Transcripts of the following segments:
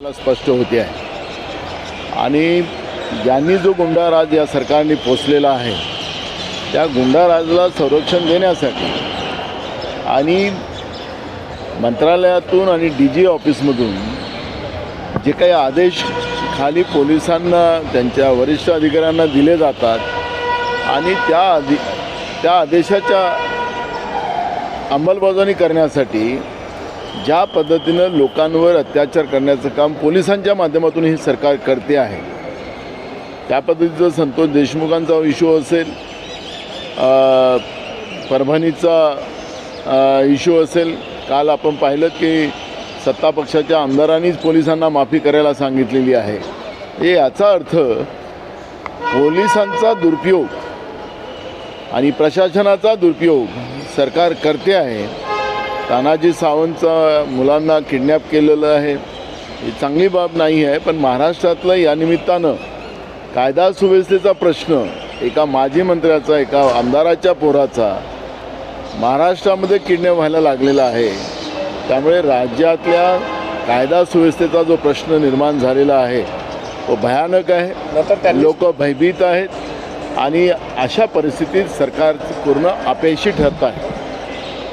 स्पष्ट होते आहे आणि ज्यांनी जो गुंडाराज या सरकारने पोचलेला आहे त्या गुंडाराजला संरक्षण देण्यासाठी आणि मंत्रालयातून आणि DG ऑफिसमधून जे काही आदेश खाली पोलिसांना त्यांच्या वरिष्ठ अधिकाऱ्यांना दिले जातात आणि त्या आदेशाच्या अंमलबजावणी करण्यासाठी ज्या पद्धतीनं लोकांवर अत्याचार करण्याचं काम पोलिसांच्या माध्यमातून ही सरकार करते आहे त्या पद्धतीचं संतोष देशमुखांचा इश्यू असेल, परभणीचा इश्यू असेल. काल आपण पाहिलं की सत्ता पक्षाच्या आमदारांनीच पोलिसांना माफी करायला सांगितलेली आहे. हे याचा अर्थ पोलिसांचा दुरुपयोग आणि प्रशासनाचा दुरुपयोग सरकार करते आहे. तानाजी सावंतचा मुलांना किडनॅप केलेलं आहे ही चांगली बाब नाही आहे, पण महाराष्ट्रातलं या निमित्तानं कायदा सुव्यवस्थेचा प्रश्न एका माजी मंत्र्याचा, एका आमदाराच्या पोराचा महाराष्ट्रामध्ये किडनॅप व्हायला लागलेला आहे. त्यामुळे राज्यातल्या कायदा सुव्यवस्थेचा जो प्रश्न निर्माण झालेला आहे तो भयानक आहे. लोक भयभीत आहेत आणि अशा परिस्थितीत सरकार पूर्ण अपयशी ठरत आहे.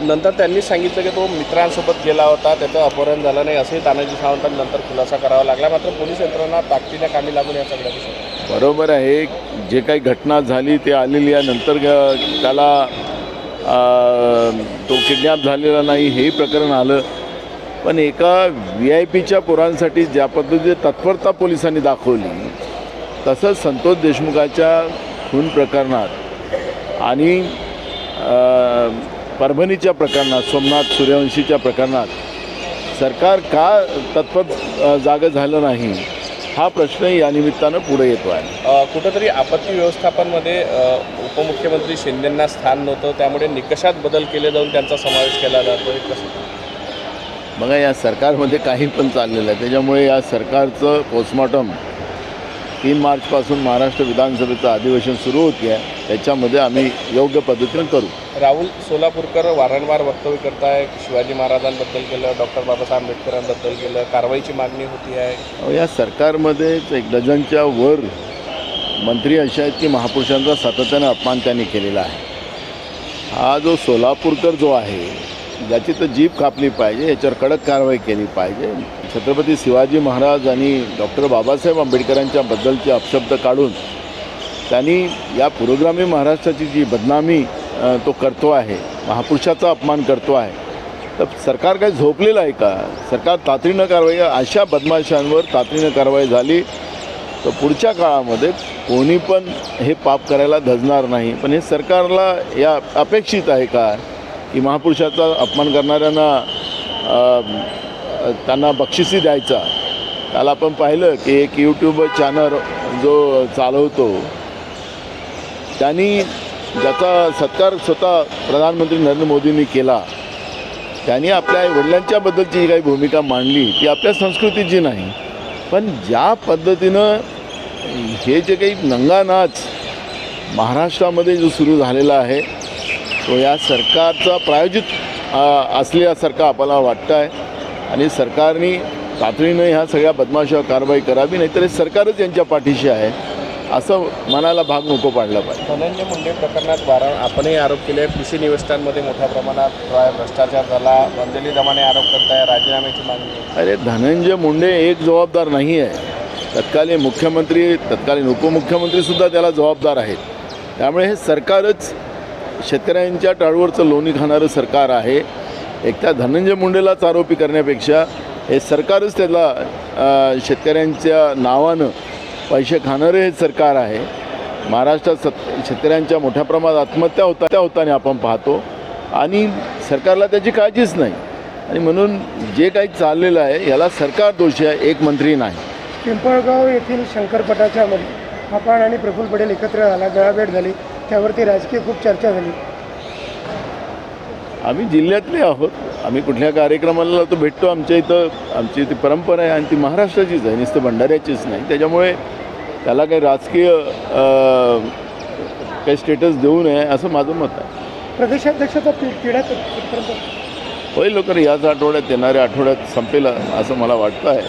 नंतर त्यांनी सांगितलं की तो मित्रांसोबत गेला होता, त्याचं अपहरण झालं नाही असंही तानाजी सावंतांना नंतर खुलासा करावा लागला. मात्र पोलीस यंत्रणा ताकदीने कामी लागून या सगळ्या दिवसात बरोबर आहे. जे काही घटना झाली ते आलेली आहे. नंतर त्याला तो किडनॅप झालेला नाही हेही प्रकरण आलं. पण एका VIP पोरांसाठी ज्या पद्धतीने तत्परता पोलिसांनी दाखवली तसंच संतोष देशमुखाच्या खून प्रकरणात आणि परभणीच्या प्रकरणात, सोमनाथ सूर्यवंशीच्या प्रकरणात सरकार का तत्पर जागं झालं नाही हा प्रश्न या निमित्तानं पुढे येतो आहे. कुठंतरी आपत्ती व्यवस्थापनमध्ये उपमुख्यमंत्री शिंदेंना स्थान नव्हतं, त्यामुळे निकषात बदल केले जाऊन त्यांचा समावेश केला जातो. हे कसं बघा, या सरकारमध्ये काही पण चाललेलं आहे. त्याच्यामुळे या सरकारचं पोस्टमॉर्टम 3 मार्चपासून महाराष्ट्र विधानसभेचं अधिवेशन सुरू होते आहे, त्याच्यामध्ये आम्ही योग्य पद्धतीनं करू. राहुल सोलापूरकर वारंवार वक्तव्य करताय, शिवाजी महाराजांबद्दल केलं, डॉक्टर बाबासाहेब आंबेडकरांबद्दल केलं, कारवाईची मागणी होती आहे. या सरकारमध्येच 1 डझनच्या वर मंत्री असे आहेत की महापुरुषांचा सातत्यानं अपमान त्यांनी केलेला आहे. हा जो सोलापूरकर जो आहे ज्याची तर जीभ कापली पाहिजे, याच्यावर कडक कारवाई केली पाहिजे. छत्रपती शिवाजी महाराज आणि डॉक्टर बाबासाहेब आंबेडकरांच्या बद्दलचे अपशब्द काढून त्यांनी या पुरोगामी महाराष्ट्राची जी बदनामी तो करतो आहे, महापुरुषाचा अपमान करतो आहे, तर सरकार काय झोपलेलं आहे का? सरकार तातडीनं कारवाई, अशा बदमाशांवर तातडीनं कारवाई झाली तर पुढच्या काळामध्ये कोणी पण हे पाप करायला धजणार नाही. पण हे सरकारला या अपेक्षित आहे का की महापुरुषाचा अपमान करणाऱ्यांना त्यांना बक्षिसी द्यायचा? काल आपण पाहिलं की एक YouTube चॅनल जो चालवतो त्यांनी ज्याचा सत्कार स्वतः प्रधानमंत्री नरेंद्र मोदींनी केला, त्यांनी आपल्या वडिलांच्याबद्दलची जी काही भूमिका मांडली ती आपल्या संस्कृतीची नाही. पण ज्या पद्धतीनं हे जे काही नंगानाच महाराष्ट्रामध्ये जो सुरू झालेला आहे तो या सरकारचा प्रायोजित असल्यासारखं आपल्याला वाटतं आहे आणि सरकारने तातडीनं ह्या सगळ्या बदमाशावर कारवाई करावी, नाहीतर हे सरकारच यांच्या पाठीशी आहे असं मनाला भाग नको पाडला पाहिजे. धनंजय मुंडे प्रकरणात आपणही आरोप केले, कृषी निविष्ठांमध्ये मोठ्या प्रमाणात भ्रष्टाचार झाला, अंजली दमाने आरोप करताय, राजीनाम्याची मागणी. अरे धनंजय मुंडे एक जबाबदार नाही आहे, तत्कालीन मुख्यमंत्री, तत्कालीन उपमुख्यमंत्रीसुद्धा त्याला जबाबदार आहेत. त्यामुळे हे सरकारच शेतकऱ्यांच्या टाळूवरचं लोणी खाणारं सरकार आहे. एक त्या धनंजय मुंडेलाच आरोपी करण्यापेक्षा हे सरकारच त्याला शेतकऱ्यांच्या नावानं पैसे खाणारे हे सरकार आहे. महाराष्ट्रात शेतकऱ्यांच्या मोठ्या प्रमाणात आत्महत्या होताना आपण पाहतो आणि सरकारला त्याची काळजीच नाही. आणि म्हणून जे काही चाललेलं आहे याला सरकार दोषी आहे, एक मंत्री नाही. पिंपळगाव येथील शंकरपटाच्या मध्ये आपण आणि प्रफुल्ल पटेल एकत्र झाला, गळाभेट झाली, त्यावरती राजकीय खूप चर्चा झाली. आम्ही जिल्ह्यातले आहोत, आम्ही कुठल्या कार्यक्रमाला तो भेटतो. आमच्या इथं आमची ती परंपरा आहे आणि ती महाराष्ट्राचीच आहे, नुसतं भंडाऱ्याचीच नाही. त्याच्यामुळे त्याला काही राजकीय काही स्टेटस देऊ नये असं माझं मत आहे. प्रदेशाध्यक्षाचा पिढ्या होईल लवकर, याच आठवड्यात, येणाऱ्या आठवड्यात संपेल असं मला वाटतं आहे.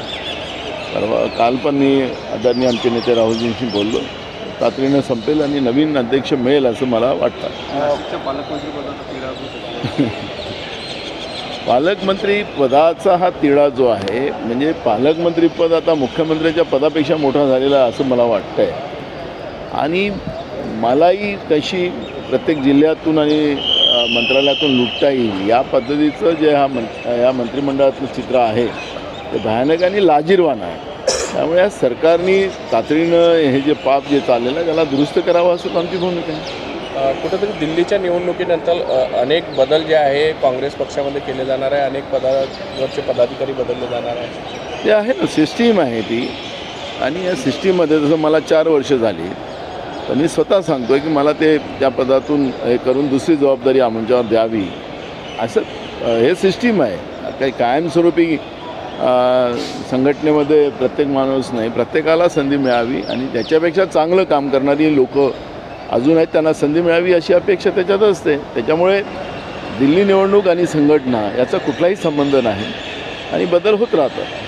काल पण मी आदरणीय आमचे नेते राहुलजींशी बोललो. तातडीनं संपेल आणि नवीन अध्यक्ष मिळेल असं मला वाटतं. पालकमंत्री पदाचा हा तिढा जो आहे, म्हणजे पालकमंत्रीपद आता मुख्यमंत्र्यांच्या पदापेक्षा मोठा झालेला असं मला वाटतं आहे. आणि मलाही कशी प्रत्येक जिल्ह्यातून आणि मंत्रालयातून लुटता येईल या पद्धतीचं जे या मंत्रिमंडळातलं चित्र आहे ते भयानक आणि लाजिरवाणं आहे. त्यामुळे या सरकारने तातडीनं हे जे पाप जे चाललेलं आहे त्याला दुरुस्त करावं असं आमची भूमिका आहे. कुठेतरी दिल्लीच्या निवडणुकीनंतर अनेक बदल जे आहे काँग्रेस पक्षामध्ये केले जाणार आहे, अनेक पदावरचे पदाधिकारी बदलले जाणार आहे. ते आहे ना, सिस्टीम आहे ती. आणि या सिस्टीममध्ये जसं मला 4 वर्ष झाली तर मी स्वतः सांगतो आहे की मला ते त्या पदातून हे करून दुसरी जबाबदारी आमच्यावर द्यावी असं हे सिस्टीम आहे. काही कायमस्वरूपी संघटनेमध्ये प्रत्येक माणूस नाही, प्रत्येकाला संधी मिळावी आणि त्याच्यापेक्षा चांगलं काम करणारी लोक अजून आहेत त्यांना संधी मिळावी अशी अपेक्षा त्याच्यात असते. त्याच्यामुळे दिल्ली निवडणूक आणि संघटना याचा कुठलाही संबंध नाही आणि बदल होत राहतात.